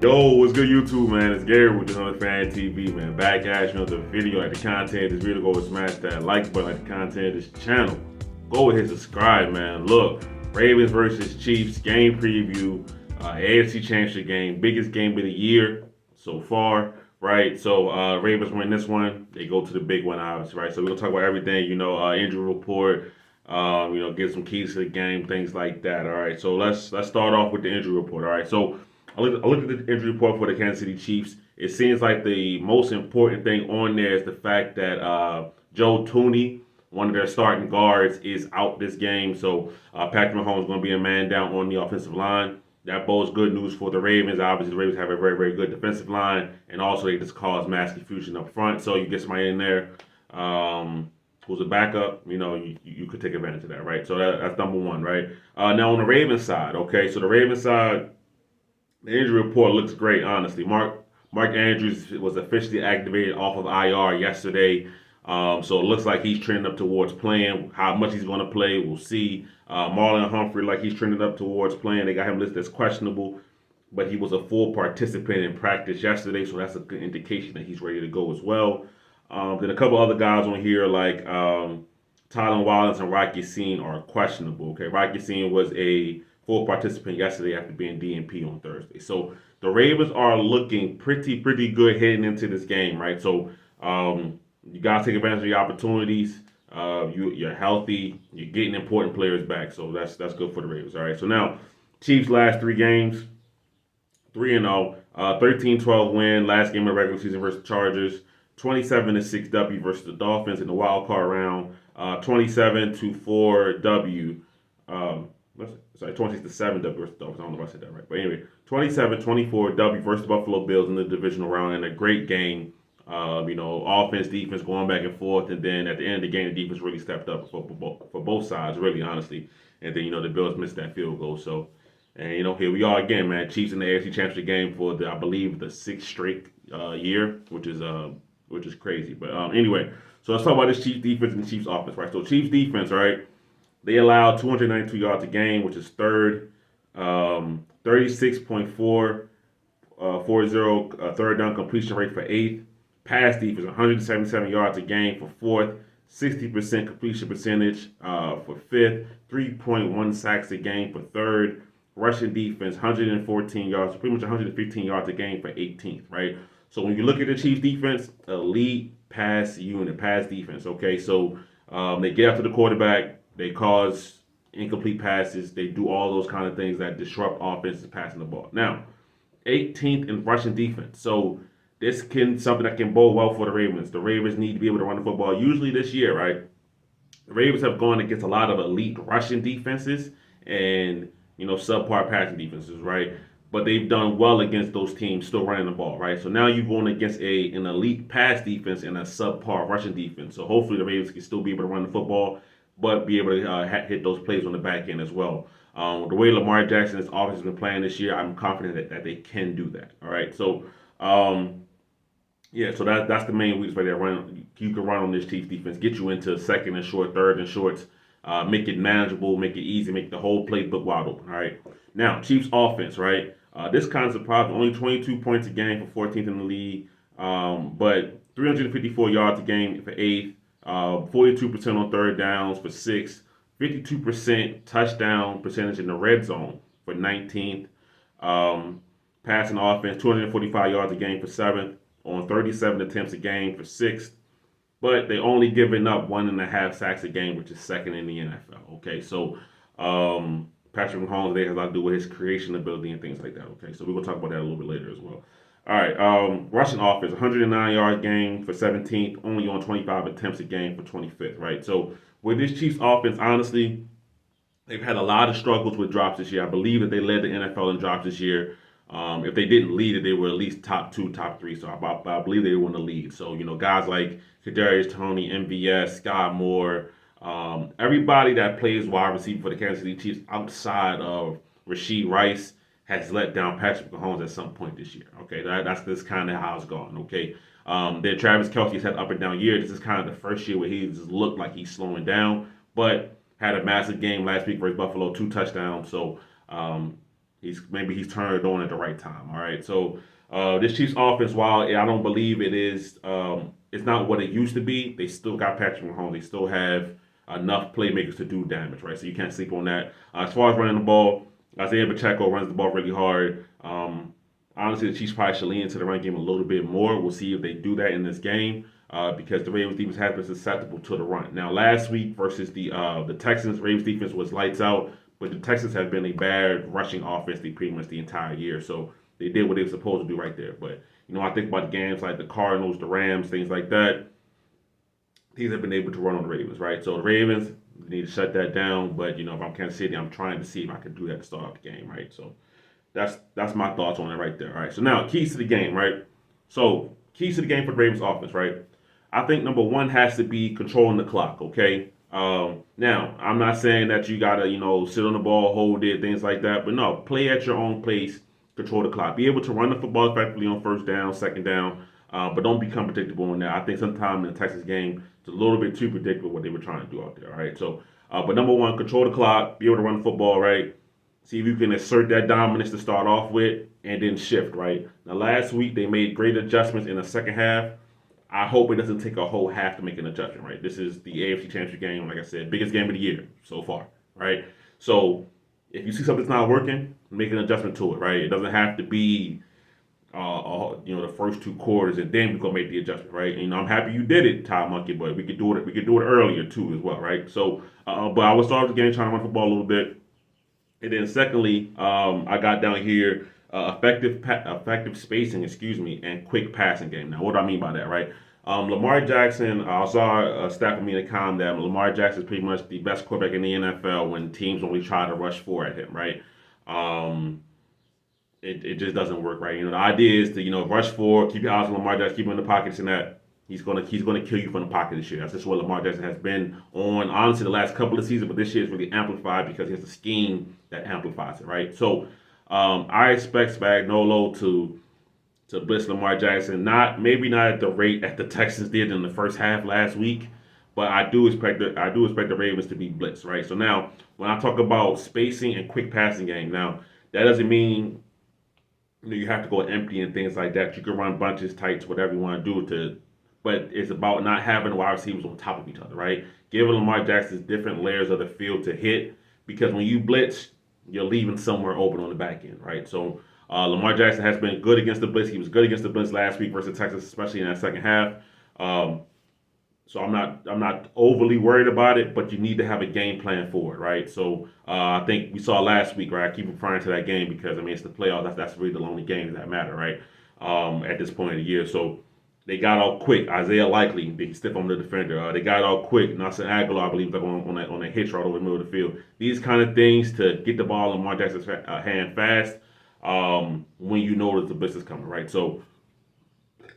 Yo, what's good, YouTube, man? It's Gary with another Fan TV, man. Back at you with another video. Like the content of this video, go and smash that like button. Like the content of this channel, go ahead and subscribe, man. Look, Ravens versus Chiefs game preview, AFC Championship game, biggest game of the year so far, right? So Ravens win this one, they go to the big one, obviously, right? So we're gonna talk about everything, injury report, get some keys to the game, things like that. All right, so let's start off with the injury report. All right, so I looked at the injury report for the Kansas City Chiefs. It seems like the most important thing on there is the fact that Joe Tooney, one of their starting guards, is out this game. So Patrick Mahomes is going to be a man down on the offensive line. That bodes good news for the Ravens. Obviously, the Ravens have a very, very good defensive line, and also they just cause mass confusion up front. So you get somebody in there who's a backup, you could take advantage of that, right? So that's number one, right? Now on the Ravens side, okay, so the Ravens side, the injury report looks great, honestly. Mark Andrews was officially activated off of IR yesterday. So it looks like he's trending up towards playing. How much he's going to play, we'll see. Marlon Humphrey, like he's trending up towards playing. They got him listed as questionable, but he was a full participant in practice yesterday, so that's a good indication that he's ready to go as well. Then a couple other guys on here like Tylen Wallace and Rocky Scene are questionable. Okay, Rocky Scene was a full participant yesterday after being DNP on Thursday. So the Ravens are looking pretty good heading into this game, right? So you gotta take advantage of your opportunities. You're healthy. You're getting important players back, so that's good for the Ravens. All right. So now Chiefs last three games, 3-0, 13-12 win. Last game of the regular season versus the Chargers. 27-6 W versus the Dolphins in the wild card round. 27-4 W. Sorry, 26-7 W versus the Dolphins. I don't know if I said that right. But anyway, 27-24 W versus the Buffalo Bills in the divisional round, and a great game. Offense, defense going back and forth, and then at the end of the game, the defense really stepped up for both sides, really, honestly. And then, the Bills missed that field goal. So, and, here we are again, man. Chiefs in the AFC Championship game for, I believe, the sixth straight year, which is crazy. But anyway, so let's talk about this Chiefs defense and the Chiefs offense, right? So Chiefs defense, right? They allowed 292 yards a game, which is third. 36.4 third down completion rate for eighth. Pass defense, 177 yards a game for fourth. 60% completion percentage for fifth. 3.1 sacks a game for third. Rushing defense, 114 yards, pretty much 115 yards a game for 18th, right? So when you look at the Chiefs defense, elite pass unit, pass defense, okay? So they get after the quarterback. They cause incomplete passes. They do all those kind of things that disrupt offenses passing the ball. Now, 18th in rushing defense. So this can something that can bode well for the Ravens. The Ravens need to be able to run the football. Usually this year, right? The Ravens have gone against a lot of elite rushing defenses and subpar passing defenses, right? But they've done well against those teams still running the ball, right? So now you're going against an elite pass defense and a subpar rushing defense. So hopefully the Ravens can still be able to run the football, but be able to hit those plays on the back end as well. The way Lamar Jackson's offense has been playing this year, I'm confident that they can do that. All right, so so that's the main weakness right there. You can run on this Chiefs defense, get you into second and short, third and shorts, make it manageable, make it easy, make the whole playbook wide open. All right, now Chiefs offense, right? This kind of surprised, only 22 points a game for 14th in the league, but 354 yards a game for eighth. 42% on third downs for sixth, 52% touchdown percentage in the red zone for 19th. Passing offense, 245 yards a game for seventh, on 37 attempts a game for sixth. But they only giving up 1.5 sacks a game, which is second in the NFL. Okay, so Patrick Mahomes there has a lot to do with his creation ability and things like that. Okay, so we're gonna talk about that a little bit later as well. All right, rushing offense, 109 yard game for 17th, only on 25 attempts a game for 25th, right? So with this Chiefs offense, honestly, they've had a lot of struggles with drops this year. I believe that they led the NFL in drops this year. If they didn't lead it, they were at least top two, top three. So I believe they were in the lead. So guys like Kadarius Toney, MVS, Scott Moore, everybody that plays wide receiver for the Kansas City Chiefs outside of Rashee Rice has let down Patrick Mahomes at some point this year. Okay, that's kind of how it's gone. Okay, then Travis Kelce has had up and down year. This is kind of the first year where he just looked like he's slowing down, but had a massive game last week versus Buffalo, 2 touchdowns. So Maybe he's turned it on at the right time. All right, so this Chiefs offense, while I don't believe it is, it's not what it used to be. They still got Patrick Mahomes. They still have enough playmakers to do damage, right? So you can't sleep on that. As far as running the ball, Isaiah Pacheco runs the ball really hard. Honestly, the Chiefs probably should lean into the run game a little bit more. We'll see if they do that in this game because the Ravens defense has been susceptible to the run. Now, last week versus the Texans, Ravens defense was lights out, but the Texans have been a bad rushing offense pretty much the entire year. So they did what they were supposed to do right there. But I think about the games like the Cardinals, the Rams, things like that. These have been able to run on the Ravens, right? So the Ravens need to shut that down. But if I'm Kansas City, I'm trying to see if I can do that to start off the game, right? So that's my thoughts on it right there. All right. So now keys to the game, right? So keys to the game for the Ravens offense, right? I think number one has to be controlling the clock. Okay. Now I'm not saying that you gotta sit on the ball, hold it, things like that, but no, play at your own pace, control the clock, be able to run the football effectively on first down, second down, but don't become predictable on that. I think sometimes in the Texas game it's a little bit too predictable what they were trying to do out there. All right. So, but number one, control the clock, be able to run the football, right? See if you can assert that dominance to start off with and then shift, right? Now, last week, they made great adjustments in the second half. I hope it doesn't take a whole half to make an adjustment, right? This is the AFC Championship game, like I said, biggest game of the year so far, right? So if you see something's not working, make an adjustment to it, right? It doesn't have to be, the first two quarters and then we're gonna make the adjustment, right? And, I'm happy you did it, Ty Monkey, but we could do it. We could do it earlier too, as well, right? So, but I would start the game trying to run football a little bit. And then secondly, I got down here effective spacing, and quick passing game. Now, what do I mean by that, right? Lamar Jackson, I saw a stat from me in the com that Lamar Jackson is pretty much the best quarterback in the NFL when teams only try to rush four at him, right? It just doesn't work, right? The idea is to rush four, keep your eyes on Lamar Jackson, keep him in the pockets, and that he's gonna kill you from the pocket this year. That's just what Lamar Jackson has been on, honestly, the last couple of seasons, but this year is really amplified because he has a scheme that amplifies it, right? So I expect Spagnuolo to blitz Lamar Jackson, maybe not at the rate that the Texans did in the first half last week, but I do expect the Ravens to be blitzed, right? So now when I talk about spacing and quick passing game, now that doesn't mean you have to go empty and things like that. You can run bunches, tights, whatever you want to do but it's about not having wide receivers on top of each other, right? Giving Lamar Jackson different layers of the field to hit because when you blitz, you're leaving somewhere open on the back end, right? So Lamar Jackson has been good against the blitz. He was good against the blitz last week versus Texas, especially in that second half. So I'm not overly worried about it, but you need to have a game plan for it, right? So I think we saw last week, right? I keep referring to that game because it's the playoffs. That's really the only game that matter, right? At this point of the year, so they got out quick. Isaiah Likely, they stiff on the defender. They got out quick. Nelson Aguilar, I believe, on that hitch right over the middle of the field. These kind of things to get the ball in Lamar Jackson's hand fast when you know that the blitz is coming, right? So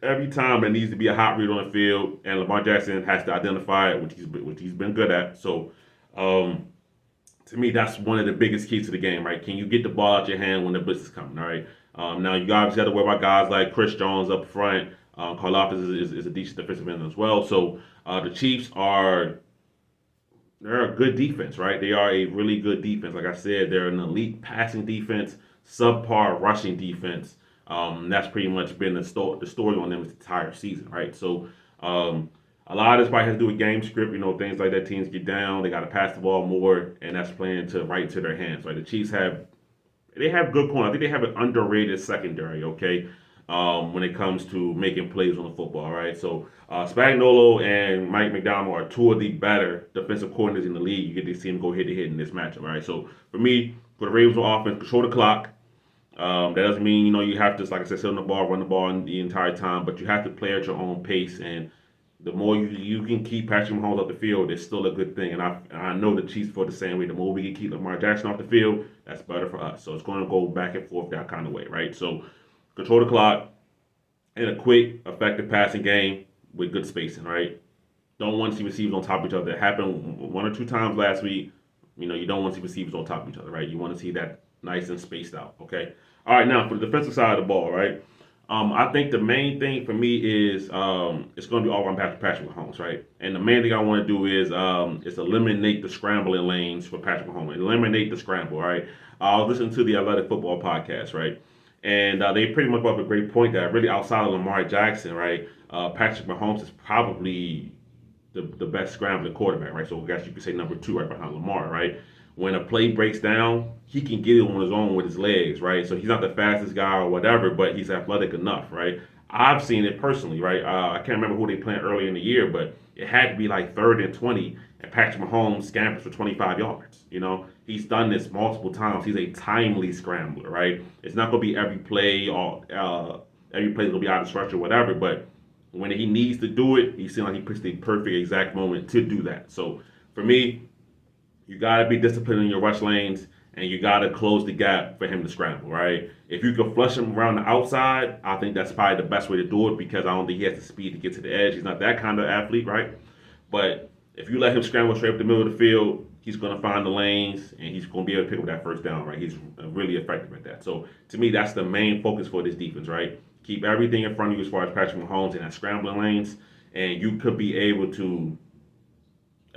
every time there needs to be a hot read on the field, and Lamar Jackson has to identify it, which he's been good at. So to me, that's one of the biggest keys to the game, right? Can you get the ball out your hand when the blitz is coming, all right? Now, you obviously have to worry about guys like Chris Jones up front. Karlaftis is a decent defensive end as well. So the Chiefs they're a good defense, right? They are a really good defense. Like I said, they're an elite passing defense, subpar rushing defense. That's pretty much been the story on them this entire season, right? So a lot of this probably has to do with game script, things like that. Teams get down, they got to pass the ball more, and that's playing right into their hands, right? The Chiefs have good corner. I think they have an underrated secondary, okay, when it comes to making plays on the football, right? So Spagnuolo and Mike McDonald are two of the better defensive coordinators in the league. You get to see them go head-to-head in this matchup, right? So for me, for the Ravens offense, control the clock. That doesn't mean, you have to, like I said, sit on the ball, run the ball the entire time, but you have to play at your own pace. And the more you can keep Patrick Mahomes off the field, it's still a good thing. And I know the Chiefs feel the same way. The more we can keep Lamar Jackson off the field, that's better for us. So it's going to go back and forth that kind of way, right? So control the clock and a quick, effective passing game with good spacing, right? Don't want to see receivers on top of each other. It happened one or two times last week. You don't want to see receivers on top of each other, right? You want to see that nice and spaced out, okay? All right, now for the defensive side of the ball, right? I think the main thing for me is it's going to be all around Patrick Mahomes, right? And the main thing I want to do is eliminate the scrambling lanes for Patrick Mahomes. Eliminate the scramble, right? I was listening to the Athletic Football podcast, right? And they pretty much brought up a great point that really outside of Lamar Jackson, right? Patrick Mahomes is probably the best scrambling quarterback, right? So I guess you could say number two right behind Lamar, right? When a play breaks down, he can get it on his own with his legs, right? So he's not the fastest guy or whatever, but he's athletic enough, right? I've seen it personally, right? I can't remember who they played early in the year, but it had to be like 3rd and 20, and Patrick Mahomes scampers for 25 yards. He's done this multiple times. He's a timely scrambler, right? It's not going to be every play or every play is going to be out of structure, whatever, but when he needs to do it, he seems like he picks the perfect exact moment to do that. So for me, you got to be disciplined in your rush lanes, and you got to close the gap for him to scramble, right? If you can flush him around the outside, I think that's probably the best way to do it because I don't think he has the speed to get to the edge. He's not that kind of athlete, right? But if you let him scramble straight up the middle of the field, he's going to find the lanes, and he's going to be able to pick up that first down, right? He's really effective at that. So to me, that's the main focus for this defense, right? Keep everything in front of you as far as Patrick Mahomes in that scrambling lanes, and you could be able to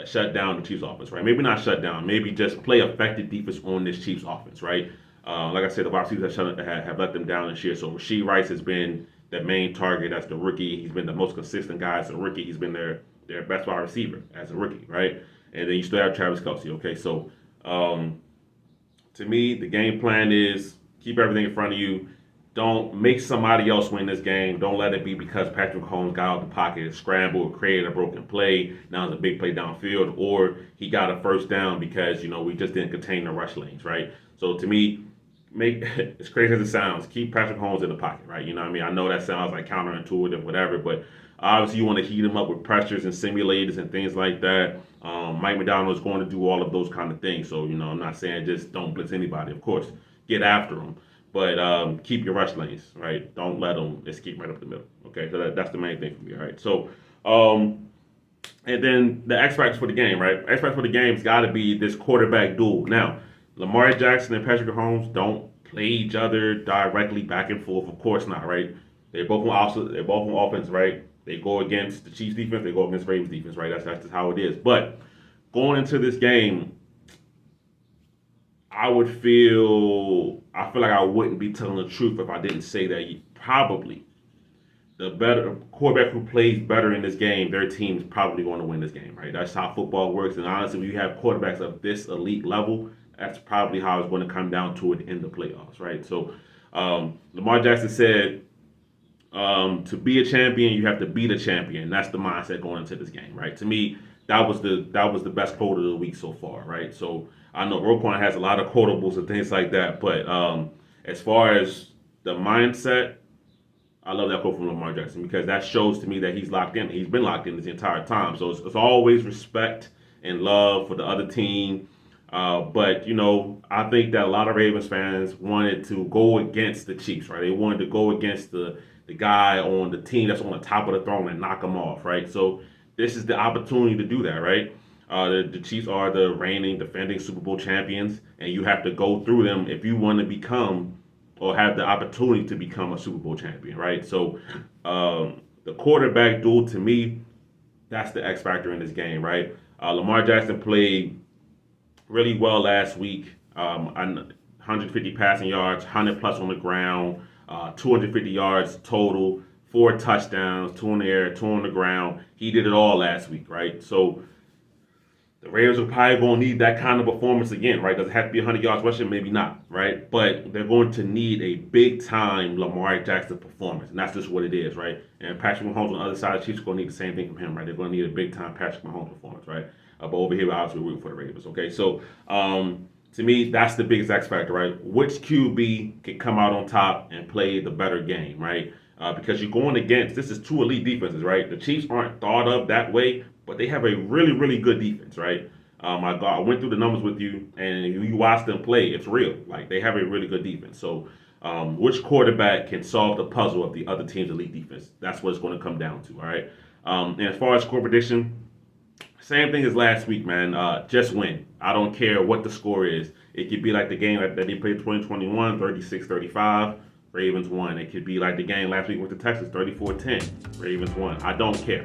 shut down the Chiefs offense, right? Maybe not shut down, maybe just play effective defense on this Chiefs offense, right? Like I said, the wide receivers have let them down this year. So Rasheed Rice has been the main target. That's the rookie. He's been the most consistent guy as a rookie. He's been their best wide receiver as a rookie, right? And then you still have Travis Kelce. Okay, so to me, the game plan is keep everything in front of you. Don't make somebody else win this game. Don't let it be because Patrick Mahomes got out the pocket, scrambled, created a broken play. Now it's a big play downfield, or he got a first down because we just didn't contain the rush lanes, right? So to me, make as crazy as it sounds, keep Patrick Mahomes in the pocket, right? You know what I mean? I know that sounds like counterintuitive, whatever, but obviously you want to heat him up with pressures and simulators and things like that. Mike McDonald is going to do all of those kind of things. So I'm not saying just don't blitz anybody. Of course, get after him. But keep your rush lanes, right? Don't let them escape right up the middle. Okay, so that's the main thing for me, all right? So, and then the X factors for the game, right? X factors for the game's got to be this quarterback duel. Now, Lamar Jackson and Patrick Mahomes don't play each other directly back and forth. Of course not, right? They're both on offense, right? They go against the Chiefs defense. They go against Ravens defense, right? That's just how it is. But going into this game, I feel like I wouldn't be telling the truth if I didn't say that probably the better quarterback who plays better in this game, their team is probably going to win this game, right? That's how football works. And honestly, when you have quarterbacks of this elite level, that's probably how it's going to come down to it in the playoffs, right? So Lamar Jackson said, to be a champion, you have to beat a champion. That's the mindset going into this game, right? To me, that was the best quote of the week so far, right? So I know Roquan has a lot of quotables and things like that, but as far as the mindset, I love that quote from Lamar Jackson because that shows to me that he's locked in. He's been locked in this entire time. So it's always respect and love for the other team. But I think that a lot of Ravens fans wanted to go against the Chiefs, right? They wanted to go against the guy on the team that's on the top of the throne and knock him off, right? So this is the opportunity to do that, right? The Chiefs are the reigning, defending Super Bowl champions, and you have to go through them if you want to become or have the opportunity to become a Super Bowl champion, right? So the quarterback duel, to me, that's the X factor in this game, right? Lamar Jackson played really well last week. 150 passing yards, 100 plus on the ground, 250 yards total, 4 touchdowns, 2 in the air, 2 on the ground. He did it all last week, right? So the Raiders are probably going to need that kind of performance again, right? Does it have to be 100 yards rushing? Maybe not, right? But they're going to need a big-time Lamar Jackson performance, and that's just what it is, right? And Patrick Mahomes on the other side, the Chiefs are going to need the same thing from him, right? They're going to need a big-time Patrick Mahomes performance, right? But over here, we're obviously rooting for the Ravens, okay? So to me, that's the biggest X factor, right? Which QB can come out on top and play the better game, right? Because you're going against, this is 2 elite defenses, right? The Chiefs aren't thought of that way, but they have a really, really good defense, right? I went through the numbers with you, and you watch them play. It's real. Like, they have a really good defense. So, which quarterback can solve the puzzle of the other team's elite defense? That's what it's going to come down to, all right? And as far as score prediction, same thing as last week, man. Just win. I don't care what the score is. It could be like the game that they played 2021, 36-35. Ravens won. It could be like the game last week with the Texans, 34-10. Ravens won. I don't care.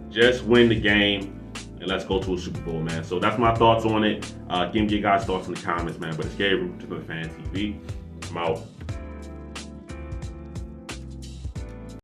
Just win the game and let's go to a Super Bowl, man. So that's my thoughts on it. Give me your guys' thoughts in the comments, man. But it's Gabriel, to the Fan TV. I'm out.